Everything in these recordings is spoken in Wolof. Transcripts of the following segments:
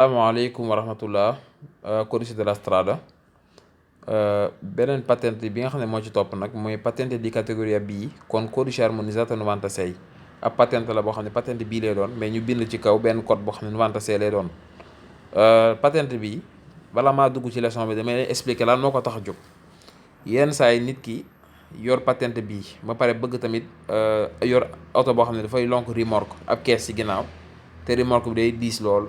Asalaamaaleykum wa rahmatullah. Codice de la Strada. Beneen patente bi nga xam ne moo ci topp nag mooy patente di categoria B con codice armonizzato 96. ab patente la boo xam ne patente bii lay doon mais ñu bind ci kaw benn code boo xam ne 96 lay doon. Patente bi bala maa dugg ci leçon bi damay lay expliquer lan moo ko tax a jóg. yenn saa yi nit ki yor patente bii ba pare bëgg tamit yor oto boo xam ne dafay lonk remorque ab kees ci ginnaaw te remorque bi day diis lool.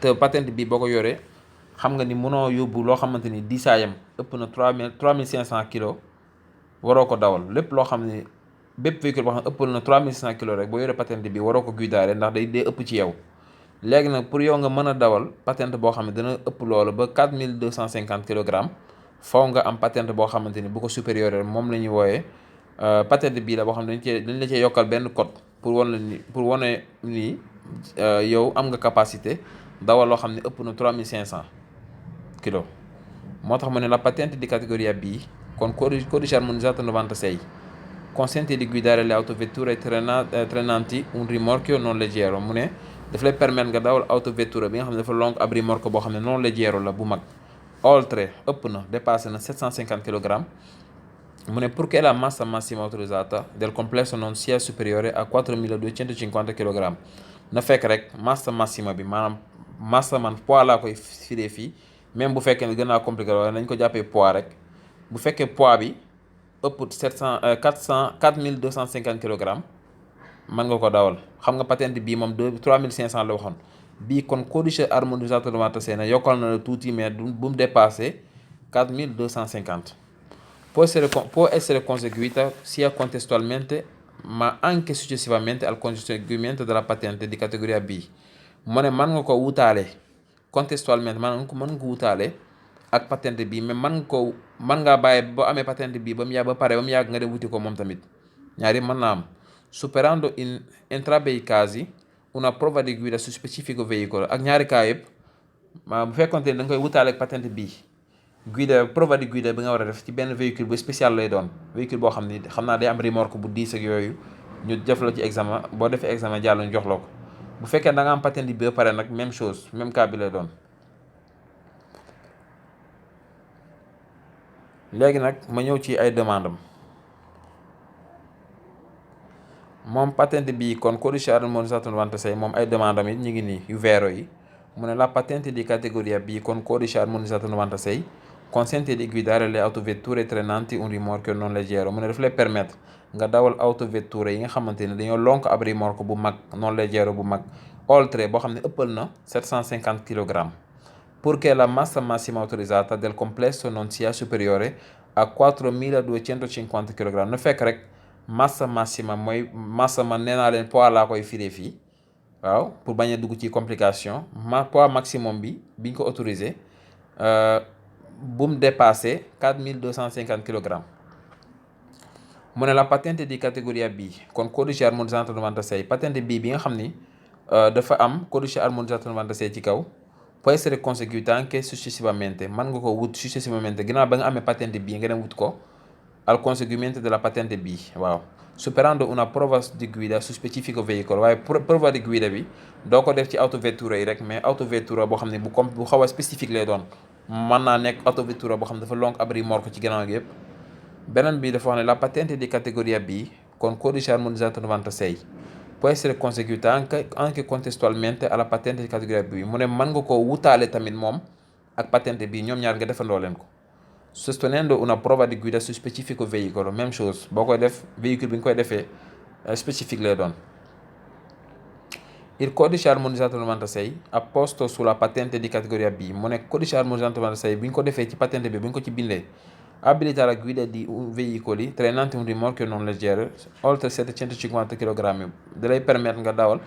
te patente bi boo ko yoree xam nga ni mënoo yóbbu loo xamante ni diisaayam ëpp na 3500 kilos waroo ko dawal lépp loo xam ne bépp véhicule boo xam ne ëppal na 3500 kilos rek boo yoree patente bi waroo ko guidaare ndax day ëpp ci yow. léegi nag pour yow nga mën a dawal patente boo xam ne dana ëpp loolu ba 4250 kilogrammes faw nga am patente boo xamante ni bu ko supérieur moom la ñuy wooyee patente bii la boo xam ne dañ la cee yokkal benn code pour wan la ni pour wane ni yow am nga capacité dawal loo xam ne ëpp na 3500 kilos. moo tax mu ne la patente di categoria B con codice armonizzato 96 consente di guidare le autovetture trainanti un rimorchio non leggero. mu ne daf lay permettre nga dawal autovetture bi nga xam ne dafa lonk ab rimorchio boo xam ne non leggero la bu mag. oltre ëpp na dépassé na 750 kg. mu ne purché la massa massima autorizzata del complesso non sia superiore a 4250 kg. na fekk rek massa massima bi maanaam massa man poids laa koy firee fii même bu fekkee ne gën naa compliqué wala nañ ko jàppee poids rek bu fekkee poids bi ëpp 4250 kg mën nga ko dawal. xam nga patente bii moom 3500 la waxoon bii kon codice armonizzato 96 na yokkal na la tuuti mais bu mu dépassé 4250. può essere conseguita sia contestualmente ma anche successivamente al conseguimento della patente di categoria B. mu ne mën nga ko wutaale contextuellement maanaam mën nga ko wutaale ak patente bi mais mën ngaa bàyyi ba amee patente bi ba mu yàgg ba mu yàgg nga dem wuti ko moom tamit ñaari mën naa am. superando in entrambi i casi una prova di guida su specifico veicolo. ak ñaari cas yëpp bu fekkonte ni da nga koy wutaale ak patente bi guida prova di guida bi nga war a def ci benn véhicule bu spécial lay doon véhicule boo xam ni xam naa day am remorque bu diis ak yooyu ñu def la ci examen boo defee examen jàll ñu jox la ko. bu fekkee da nga am patente bi ba pare nag même chose même cas bi lay doon. léegi nag ma ñëw ci ay demande am moom patente bi kon codice armonizzato 96 moom ay demande am it ñu ngi nii yu vero yi. mu ne la patente di categoria B con codice armonizzato 96 consente di guidare le autovetture trainanti un rimorchio non leggero. mu ne daf lay permettre nga dawal autovetture yi nga xamante ne dañoo lonk ab remorque bu mag non leggero bu mag oltre boo xam ne ëppal na 750 kg. purché la massa massima autorizzata del complesso non sia superiore a 4250 kg. na fekk rek massa massima mooy massa man nee naa leen poids laa koy firee fii waaw pour bañ a dugg ci complication poids maximum bi biñ ko autorisé bu mu dépassé 4250 kg. mu ne la patente di categoria B kon codice armonizzato 96 patente bi nga xam ni dafa am codice armonizzato 96 ci kaw può essere conseguita anche successivamente. mën nga ko wut successivamente ginnaaw ba nga amee patente bii nga dem wut ko al conseguimento della patente B waaw superando una prova di guida su specifico veicolo. waaye prova di guida bi doo ko def ci autovetture yi rek mais autovetture boo xam ne bu xaw a spécifique lay doon mën naa nekk autovetture boo xam ne dafa lonk ab remorque ci gannaaw gi yëpp. beneen bi dafa wax ne la patente di categoria B con codice armonizzato 96 può essere conseguita anche contestualmente alla patente di categoria B. mu ne mën nga ko wutaale tamit moom ak patente bi ñoom ñaar nga defandoo leen ko. sostenendo una prova di guida su specifico veicolo même chose boo koy def véhicule bi nga koy defee spécifique lay doon. il codice armonizzato 96 apposto sulla patente di categoria B. mu ne codice armonizzato 96 bi ñu ko defee ci patente bi bu ñu ko ci bindee abilita la guida di veicoli trainanti un rimorchio non leggero oltre 750 kg. da lay permettre nga dawal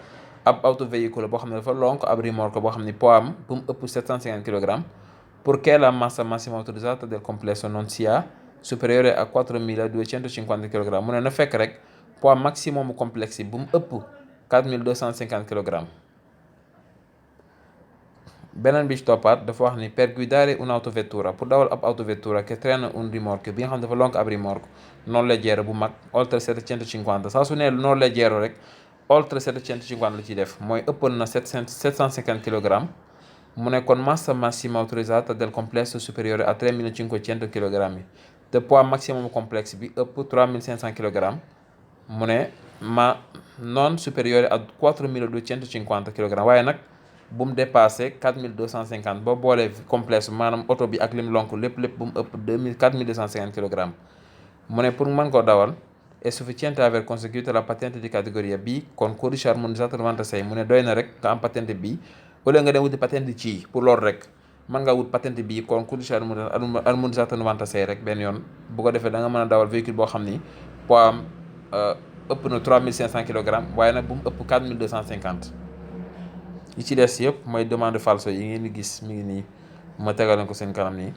ab autovéhicule boo xam ne dafa lonk ab remorque boo xam ne poids am bu mu ëpp 750 kg. purché la massa massima autorizzata del complesso non sia superiore a 4250 kg. mu ne na fekk rek poids maximum complexe bu mu ëpp 4250 kg. beneen bi ci toppaat dafa wax ni per guidare un'autovettura pour dawal ab autovettura che traina un rimorchio bi nga xam ne dafa lonk ab remorque non leggero bu mag oltre 750. saa su ne non leggero rek oltre 750 la ciy def mooy ëppoon na 750 kg. mu ne con massa massima autorizzata del complesso superiore a 3500 kg te poids maximum complexe bi ëpp 3500 kg mu ne ma non supérieur à 4250 kg waaye nag bu mu dépassé 4250 boo boolee complexe maanaam oto bi ak lim lonk lépp bu mu ëpp 4250 kg mu ne pour mën koo dawal è sufficiente aver conseguito la patente di categoria B con codice armonizzato 96 mu ne doy na rek nga am patente B wala nga dem wuti patente C pour loolu rek mën nga wut patente B con codice armonizzato 96 rek benn yoon bu ko defee da nga mën a dawal véhicule boo xam ni poids am ëpp na 3500 kg waaye nag bu mu ëpp 4250 yi ci des yëpp mooy demande falso yi ngeen di gis mi ngi nii ma tegal leen ko seen kanam nii